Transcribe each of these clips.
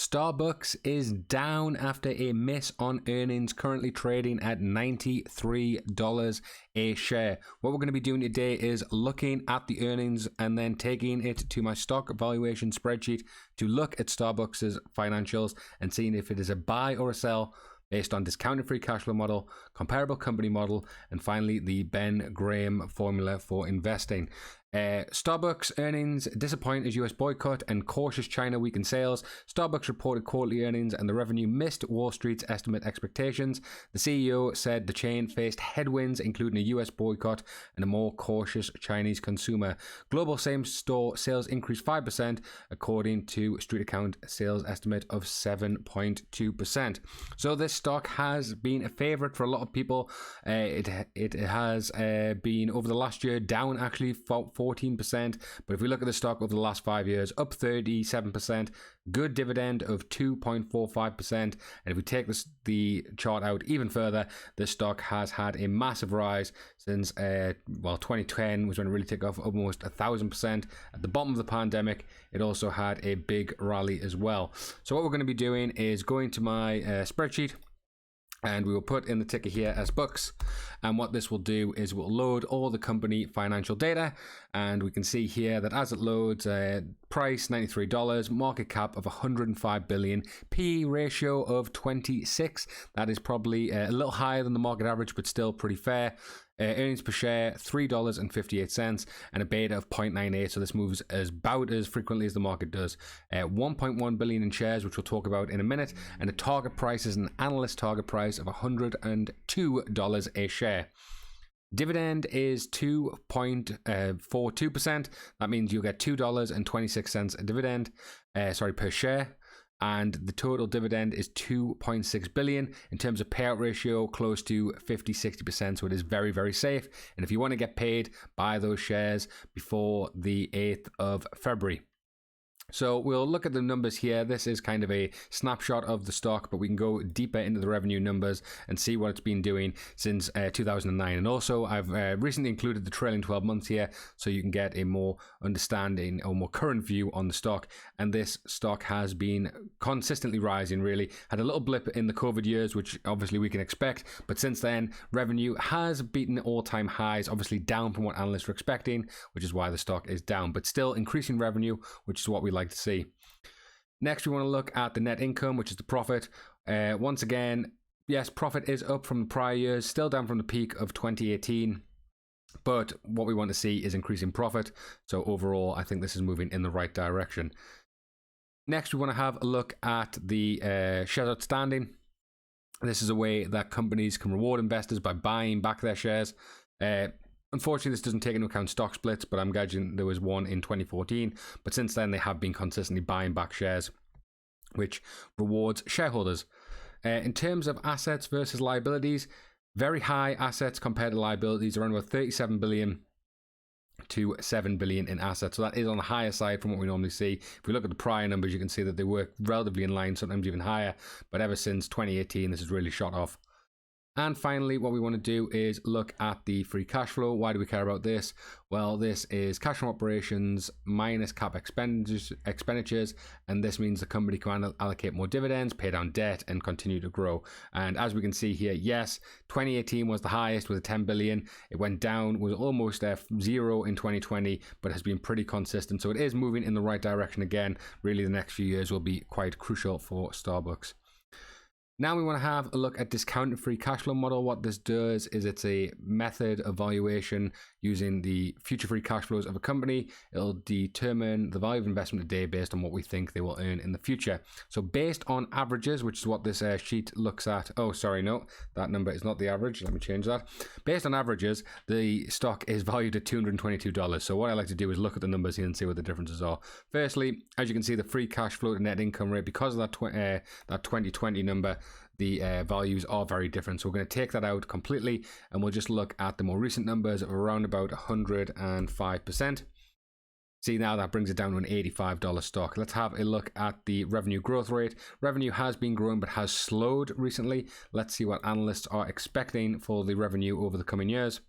SBUX is down after a miss on earnings, currently trading at $93 a share. What we're going to be doing today is looking at the earnings and then taking it to my stock valuation spreadsheet to look at SBUX's financials and seeing if it is a buy or a sell based on discounted free cash flow model, comparable company model, and finally the BenGH Formula for investing. SBUX earnings disappoint as US boycott and cautious China weaken sales. SBUX reported quarterly earnings and the revenue missed Wall Street's estimate expectations. The CEO said the chain faced headwinds, including a US boycott and a more cautious Chinese consumer. Global same-store sales increased 5%, according to Street Account sales estimate of 7.2%. So this stock has been a favorite for a lot of people. It has been over the last year down actually 14%, but if we look at the stock over the last 5 years, up 37%, good dividend of 2.45%, and if we take the chart out even further, this stock has had a massive rise since 2010 was when it really took off, almost 1,000%. At the bottom of the pandemic, it also had a big rally as well. So what we're going to be doing is going to my spreadsheet, and we will put in the ticker here as SBUX, and what this will do is we'll load all the company financial data, and we can see here that as it loads, price $93, market cap of 105 billion, PE ratio of 26. That is probably a little higher than the market average, but still pretty fair. Earnings per share $3.58 and a beta of 0.98, so this moves about as frequently as the market does. 1.1 billion in shares, which we'll talk about in a minute, and a target price is an analyst target price of $102 a share. Dividend is 2.42%. That means you'll get $2.26 a dividend, per share. And the total dividend is 2.6 billion. In terms of payout ratio, close to 50-60%, so it is very, very safe. And if you want to get paid, buy those shares before the 8th of February. So we'll look at the numbers here. This is kind of a snapshot of the stock, but we can go deeper into the revenue numbers and see what it's been doing since 2009. And also, I've recently included the trailing 12 months here, so you can get a more understanding or more current view on the stock. And this stock has been consistently rising, really. Had a little blip in the COVID years, which obviously we can expect, but since then, revenue has beaten all-time highs, obviously down from what analysts were expecting, which is why the stock is down, but still increasing revenue, which is what we like to see. Next, we want to look at the net income, which is the profit. Once again, yes, profit is up from the prior years, still down from the peak of 2018, but what we want to see is increasing profit. So overall, I think this is moving in the right direction. Next, we want to have a look at the shares outstanding. This is a way that companies can reward investors by buying back their shares. Unfortunately, this doesn't take into account stock splits, but I'm gauging there was one in 2014. But since then, they have been consistently buying back shares, which rewards shareholders. In terms of assets versus liabilities, very high assets compared to liabilities, around about 37 billion to 7 billion in assets. So that is on the higher side from what we normally see. If we look at the prior numbers, you can see that they were relatively in line, sometimes even higher. But ever since 2018, this has really shot off. And finally, what we want to do is look at the free cash flow. Why do we care about this? Well, this is cash from operations minus cap expenditures, and this means the company can allocate more dividends, pay down debt, and continue to grow. And as we can see here, yes, 2018 was the highest with 10 billion. It went down, was almost zero in 2020, but has been pretty consistent. So it is moving in the right direction again. Really, the next few years will be quite crucial for SBUX. Now we want to have a look at discounted free cash flow model. What this does is it's a method of valuation using the future free cash flows of a company. It'll determine the value of investment today based on what we think they will earn in the future. So based on averages, which is what this sheet looks at. Oh, sorry, no, that number is not the average. Let me change that. Based on averages, the stock is valued at $222. So what I like to do is look at the numbers here and see what the differences are. Firstly, as you can see, the free cash flow to net income rate, because of that 2020 number, the values are very different. So we're going to take that out completely, and we'll just look at the more recent numbers of around about 105%. See, now that brings it down to an $85 stock. Let's have a look at the revenue growth rate. Revenue has been growing but has slowed recently. Let's see what analysts are expecting for the revenue over the coming years.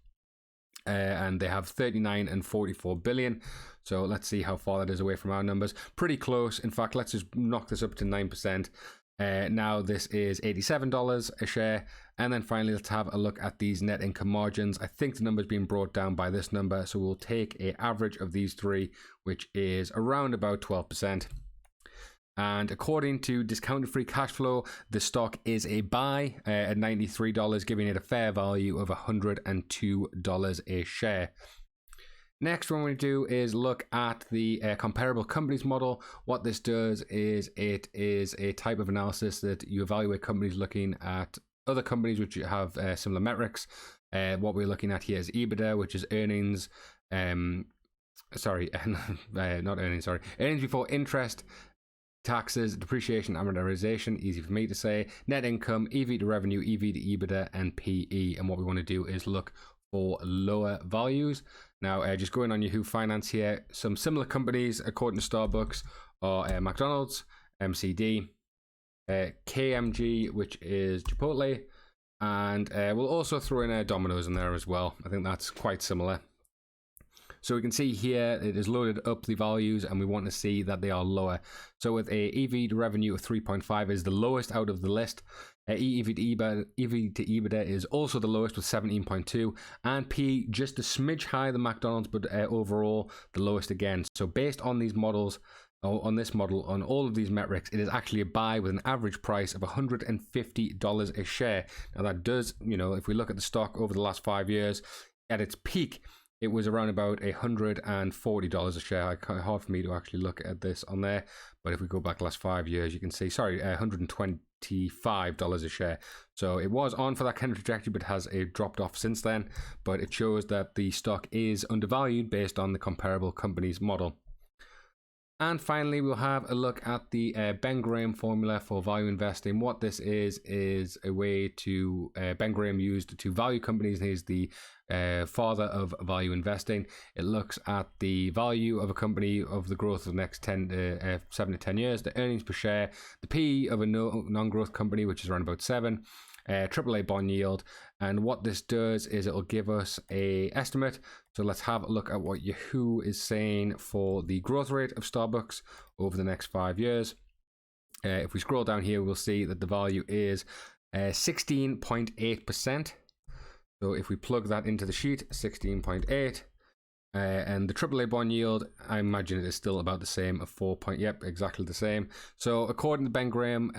and they have 39 and 44 billion. So let's see how far that is away from our numbers. Pretty close. In fact, let's just knock this up to 9%. Now this is $87 a share. And then finally, let's have a look at these net income margins. I think the number's been brought down by this number. So we'll take an average of these three, which is around about 12%. And according to discounted free cash flow, the stock is a buy at $93, giving it a fair value of $102 a share. Next, what we're going to do is look at the comparable companies model. What this does is it is a type of analysis that you evaluate companies looking at other companies which have similar metrics. What we're looking at here is EBITDA, which is earnings. Earnings before interest, taxes, depreciation, amortization, easy for me to say, net income, EV to revenue, EV to EBITDA, and PE. And what we want to do is look for lower values. Now, just going on Yahoo Finance here, some similar companies, according to StarBucks, are McDonald's, MCD, KMG, which is Chipotle, and we'll also throw in Domino's in there as well. I think that's quite similar. So we can see here it has loaded up the values and we want to see that they are lower. So with a EV to revenue of 3.5 is the lowest out of the list. EV to EBITDA is also the lowest with 17.2, and PE just a smidge higher than McDonald's, but overall the lowest again. So based on these models, on this model, on all of these metrics, it is actually a buy with an average price of $150 a share. Now that does, if we look at the stock over the last 5 years, at its peak, it was around about $140 a share. Hard for me to actually look at this on there, but if we go back the last 5 years, you can see, $125 a share. So it was on for that kind of trajectory, but has dropped off since then. But it shows that the stock is undervalued based on the comparable companies model. And finally, we'll have a look at the BenGH Formula for value investing. What this is a way to Ben Graham used to value companies, and he's the father of value investing. It looks at the value of a company of the growth of the next 7 to 10 years, the earnings per share, the PE of a non-growth company, which is around about 7, AAA bond yield. And what this does is it'll give us a estimate. So let's have a look at what Yahoo is saying for the growth rate of StarBucks over the next 5 years. If we scroll down here, we'll see that the value is 16.8%. So if we plug that into the sheet, 16.8, and the AAA bond yield, I imagine it is still about the same, of 4 point, yep, exactly the same. So according to Ben Graham,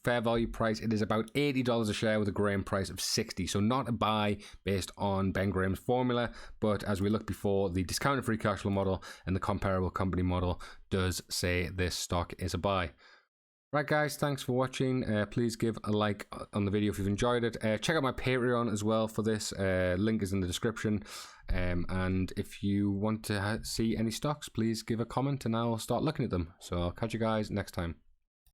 fair value price, it is about $80 a share with a Graham price of 60. So not a buy based on Ben Graham's formula, but as we looked before, the discounted free cash flow model and the comparable company model does say this stock is a buy. Right guys, thanks for watching. Please give a like on the video if you've enjoyed it. Check out my Patreon as well for this. Link is in the description. And if you want to see any stocks, please give a comment and I'll start looking at them. So I'll catch you guys next time.